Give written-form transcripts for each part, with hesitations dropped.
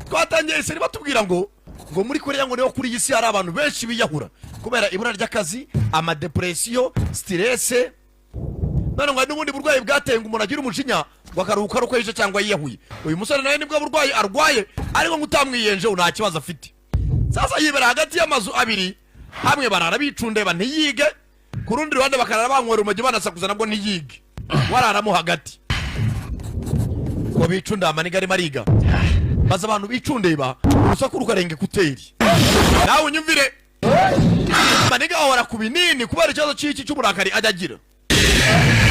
twatangiye seri batubwira ngo muri Korea ngo niho kuri isi hari abantu benshi biyahura kubera ibura ry'akazi, ama depression, stress. None ngo n'ubundi burwayi bwatenga umuntu agira umujinya wakaruhuka ruko yishe cyangwa yiyahuye. Uyu musore nawe nibwo burwayi arwaye ariko ngutamwiyenje nta kibazo afite. Sasa yibera hagati y'amazu abiri, hamwe barara bicundeba ntiyige, ku rundi ruhande bakarara banywera umujyi banasakuza nabwo ntiyige. Wararamo hagati ko bicunda amaniga ari mariga, baza abantu bicundeba urusaku rukarenge kuteri. Nawe unyumvire maniga ahora ku binini kubera ikibazo cy'iki cy'uburakari ajagira.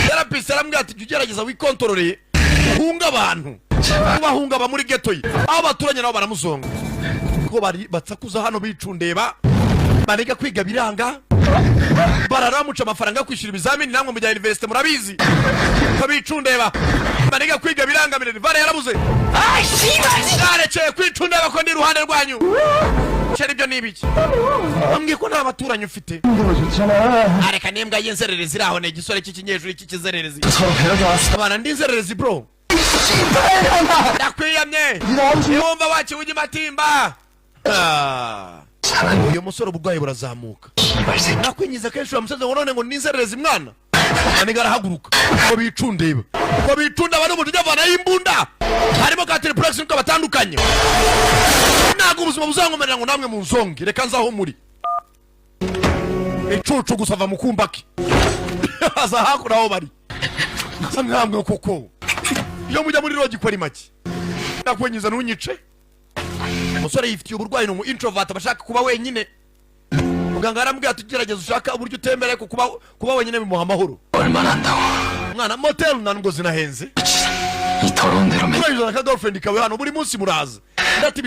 Therapist arambwira ati ugerageza wikontorore hunga abantu bahunga ba muri ghetto yi aho baturanye nabo baramuzonga ko bari batsakuza hano bicundeba maniga kwiga biranga bararamuca amafaranga kwishira ibizamini namwe mu university murabizi ko bicundeba maniga kwiga biranga mirere vare yarabuze arekeye kwicundeba ko ndi ruhande rwanyu cyari byo nibiki ambwiye ko nta baturanye ufite areka nembwa y'inzererezi raho ne gisore cy'ikinyejuru cy'ikizererezi abana ndinzererezi bro ndakwiyamye yumva wacu ujye matimba uyu musore ubugwayi burazamuka nakwinyiza kenshi wa musaza none ngo ninzererezi mwana maniga arahaguruka ko bicundeba bari umuntu ujyavana y'imbunda harimo ka teleprox nko batandukanye nago ubuzima buzankomerera ngo namwe mu nzongi reka nzaho muri icucu gusava mu kumbaki aza hakura aho bari samwamwe koko iyo mujya muri rogi kwari make nakwenyiza n'unyice umusore yifitiye uburwayi no introvert bashaka kuba wenyine muganga arambwira tugerageza ushaka uburyo utembere ko kuba wenyine bimuha amahoro mwana motel nango zinahenze itorondero me girlfriend kawe hano buri munsi muraza ndati